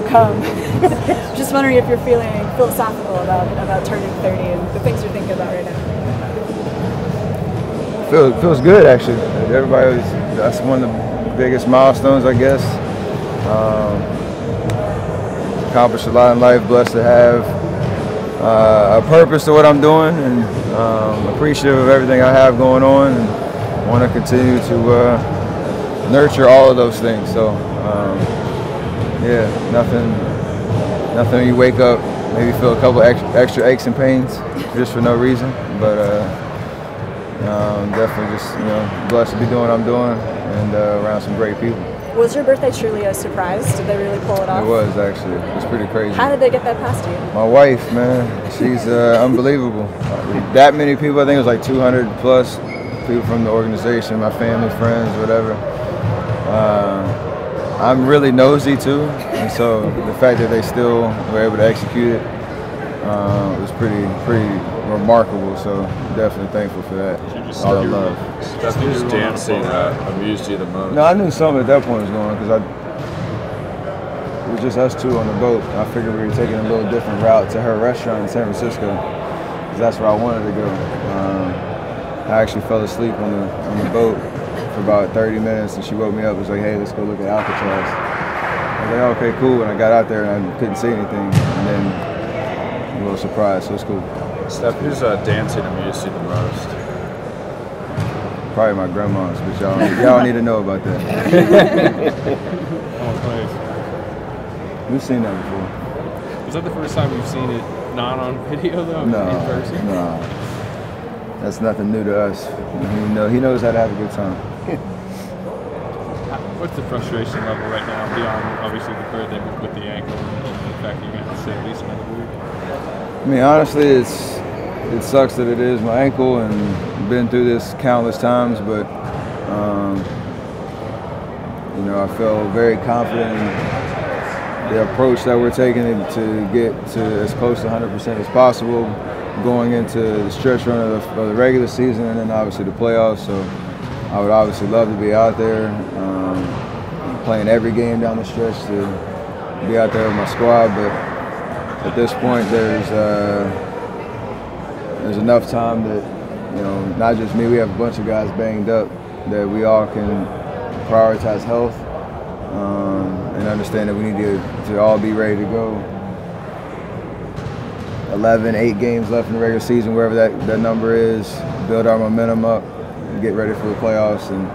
will come. Just wondering if you're feeling philosophical about turning 30 and the things you're thinking about right now. Feels good, actually. That's one of the biggest milestones, I guess. Accomplished a lot in life, blessed to have a purpose to what I'm doing, and appreciative of everything I have going on, and want to continue to nurture all of those things. So, yeah, nothing you wake up, maybe feel a couple extra aches and pains just for no reason, but definitely just, blessed to be doing what I'm doing and around some great people. Was your birthday truly a surprise? Did they really pull it off? It was, actually. It was pretty crazy. How did they get that past you? My wife, man, she's unbelievable. That many people, I think it was like 200 plus people from the organization, my family, friends, whatever. I'm really nosy too, and so the fact that they still were able to execute it was pretty remarkable. So definitely thankful for that. All the love. That's just dancing amused you the most. No, I knew something at that point was going, because it was just us two on the boat. I figured we were taking a little different route to her restaurant in San Francisco, because that's where I wanted to go. I actually fell asleep on the boat for about 30 minutes, and she woke me up and was like, hey, let's go look at Alcatraz. I was like, okay, cool. And I got out there and I couldn't see anything, and then a little surprise, so it's cool. Steph, who's dancing amused you the most? Probably my grandma's, but y'all need to know about that. We've seen that before. Was that the first time you've seen it not on video though? No, in person? No. That's nothing new to us. He knows how to have a good time. What's the frustration level right now beyond obviously the birthday with the ankle and the fact that you're going to sit at least another week? I mean, honestly, it sucks that it is my ankle, and been through this countless times, but I feel very confident in the approach that we're taking to get to as close to 100% as possible going into the stretch run of the regular season, and then obviously the playoffs. So I would obviously love to be out there playing every game down the stretch, to be out there with my squad, but at this point there's enough time that, not just me, we have a bunch of guys banged up, that we all can prioritize health and understand that we need to all be ready to go. 8 games left in the regular season, wherever that number is, build our momentum up and get ready for the playoffs. And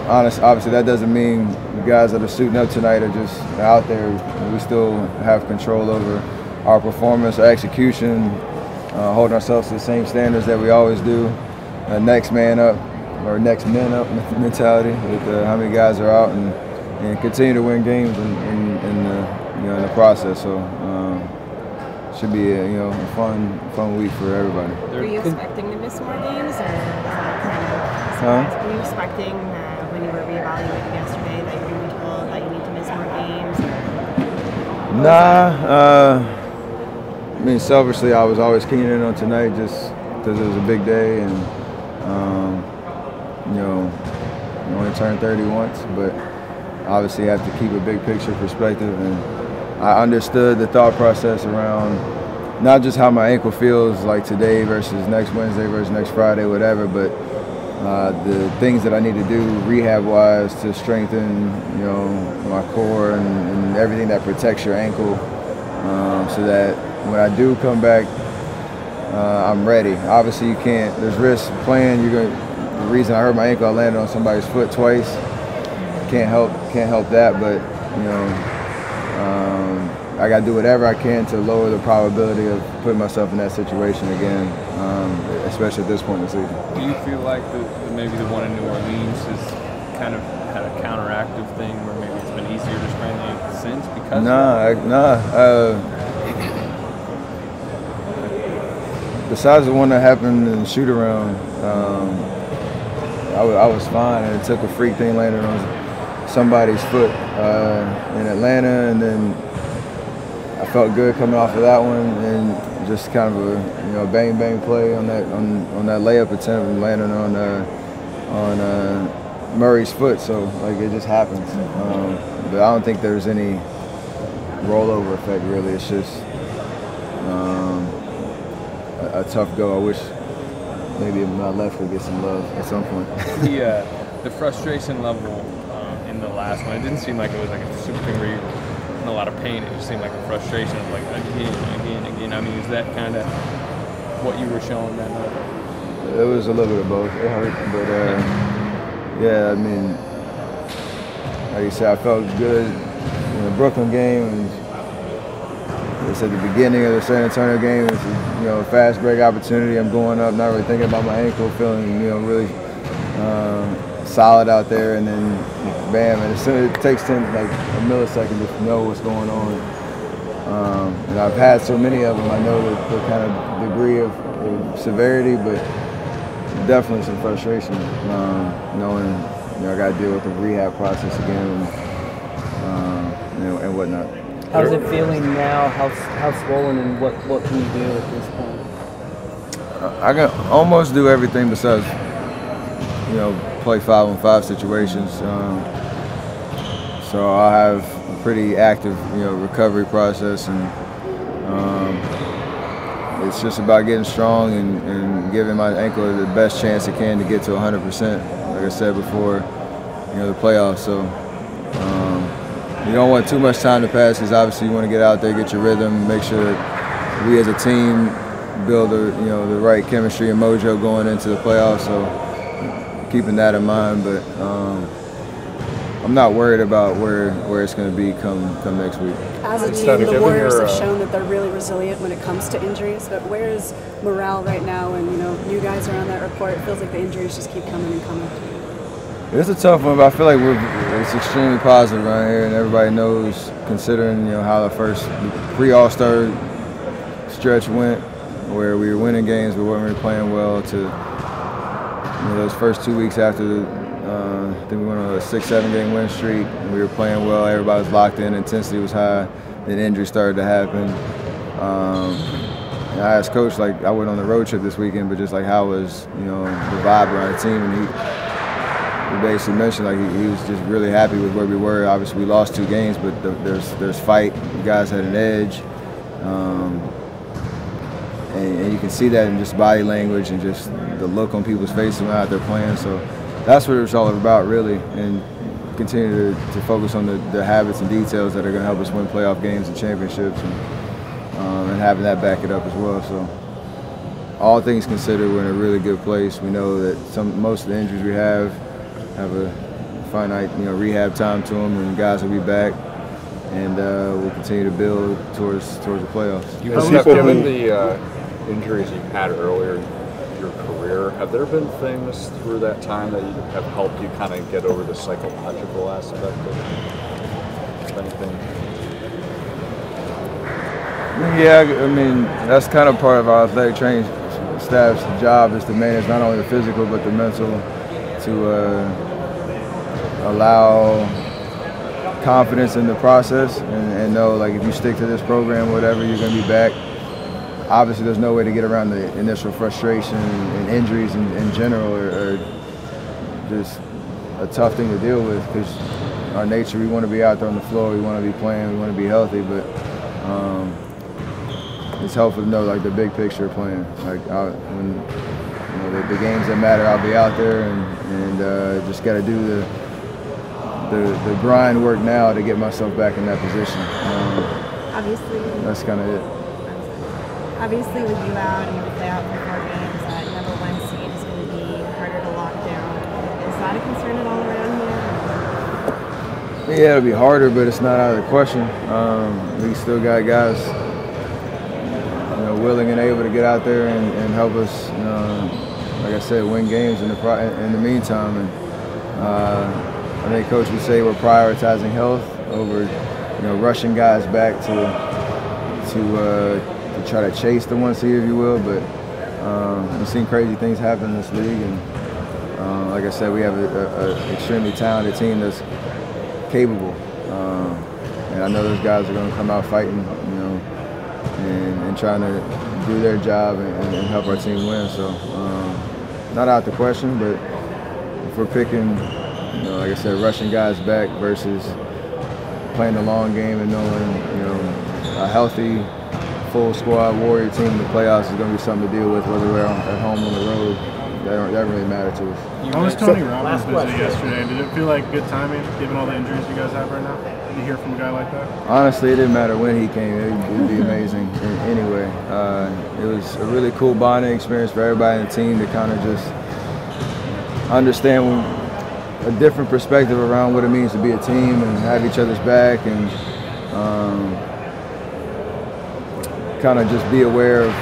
obviously that doesn't mean the guys that are suiting up tonight are just out there. We still have control over our performance, our execution, holding ourselves to the same standards that we always do. Next man up, or next men up mentality with how many guys are out, and continue to win games in the process. So should be a fun week for everybody. Were you expecting to miss more games, or were you expecting when you were reevaluating yesterday that you were going to be told that you need to miss more games? Nah. I mean, selfishly, I was always keying in on tonight just because it was a big day, and you only turn 30 once, but obviously you have to keep a big picture perspective, and I understood the thought process around not just how my ankle feels like today versus next Wednesday versus next Friday, whatever, but the things that I need to do rehab-wise to strengthen, my core and everything that protects your ankle, so that when I do come back, I'm ready. Obviously, you can't. There's risk playing. The reason I hurt my ankle, I landed on somebody's foot twice. Can't help that, but I got to do whatever I can to lower the probability of putting myself in that situation again, especially at this point in the season. Do you feel like maybe the one in New Orleans has kind of had a counteractive thing where maybe it's been easier to sprain the ankle since because besides the one that happened in the shootaround, I was fine, and it took a freak thing landing on somebody's foot in Atlanta, and then I felt good coming off of that one, and just kind of a bang play on that layup attempt and landing on Murray's foot. So it just happens. But I don't think there's any rollover effect, really. It's just a tough go. I wish maybe my left would get some love at some point. The frustration level in the last one, it didn't seem like it was like a super thing where you're in a lot of pain. It just seemed like a frustration of like again. I mean, is that kind of what you were showing that night? It was a little bit of both. It hurt, but yeah, I mean, like you said, I felt good in the Brooklyn game, and it's at the beginning of the San Antonio game. It's a fast break opportunity. I'm going up, not really thinking about my ankle, feeling really solid out there, and then bam! And it takes a millisecond to know what's going on. And I've had so many of them. I know the kind of degree of severity, but definitely some frustration knowing I got to deal with the rehab process again and whatnot. How's it feeling now? How swollen, and what can you do at this point? I can almost do everything besides play 5-on-5 situations. So I'll have a pretty active recovery process, and it's just about getting strong and giving my ankle the best chance it can to get to 100%. Like I said before, the playoffs. So you don't want too much time to pass, because obviously you want to get out there, get your rhythm, make sure that we as a team build the right chemistry and mojo going into the playoffs. So keeping that in mind, but I'm not worried about where it's going to be come next week. As a team, the Warriors have shown that they're really resilient when it comes to injuries, but where is morale right now? And you guys are on that report. It feels like the injuries just keep coming and coming. It's a tough one, but I feel like it's extremely positive around here, and everybody knows, considering how the first pre-All-Star stretch went, where we were winning games but weren't really playing well, to those first 2 weeks after I think we went on a 6-7 game win streak, and we were playing well. Everybody was locked in, intensity was high, then injuries started to happen. And I asked Coach, I went on the road trip this weekend, but just how was the vibe around the team, and he basically mentioned he was just really happy with where we were. Obviously we lost 2 games, but there's fight. You guys had an edge, and you can see that in just body language and just the look on people's faces when out there playing. So that's what it's all about, really, and continue to focus on the habits and details that are going to help us win playoff games and championships, and having that back it up as well. So all things considered, we're in a really good place. We know that most of the injuries we have a finite rehab time to them, and guys will be back, and we'll continue to build towards the playoffs. Given the injuries you've had earlier in your career, have there been things through that time that have helped you kind of get over the psychological aspect of anything? Yeah, I mean, that's kind of part of our athletic training staff's job, is to manage not only the physical but the mental, to allow confidence in the process, and know if you stick to this program, whatever, you're going to be back. Obviously, there's no way to get around the initial frustration, and injuries in general are just a tough thing to deal with, because our nature, we want to be out there on the floor, we want to be playing, we want to be healthy, but it's helpful to know the big picture playing. When the games that matter, I'll be out there, and just got to do the grind work now to get myself back in that position. Obviously, that's kind of it. Obviously, with you out and you play out for 4 games, that number 1 seed is going to be harder to lock down. Is that a concern at all around here? Yeah, it'll be harder, but it's not out of the question. We still got guys, willing and able to get out there and help us, like I said, win games in the meantime. And I think Coach would say we're prioritizing health over, rushing guys back to try to chase the 1 seed, if you will. But we've seen crazy things happen in this league, and like I said, we have an extremely talented team that's capable, and I know those guys are going to come out fighting, and trying to do their job and help our team win. So not out the question, but if we're picking, like I said, rushing guys back versus playing the long game and knowing, healthy, full squad Warrior team in the playoffs is going to be something to deal with, whether we're at home or on the road. That don't really matter to us. How was Tony Robbins visit yesterday? Did it feel like good timing, given all the injuries you guys have right now? Did you hear from a guy like that? Honestly, it didn't matter when he came. It'd be amazing anyway. It was a really cool bonding experience for everybody in the team to kind of just understand a different perspective around what it means to be a team and have each other's back, and kind of just be aware of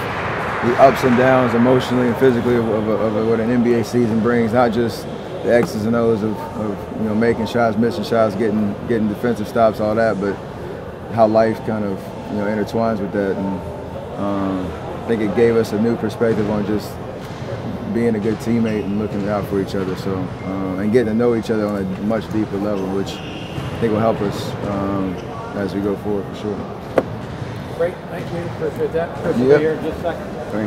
the ups and downs emotionally and physically of what an NBA season brings, not just the X's and O's of making shots, missing shots, getting defensive stops, all that, but how life kind of intertwines with that. And I think it gave us a new perspective on just being a good teammate and looking out for each other. So and getting to know each other on a much deeper level, which I think will help us as we go forward for sure. Great, thank you. Appreciate that. Yeah. Here in just a second. Thank you.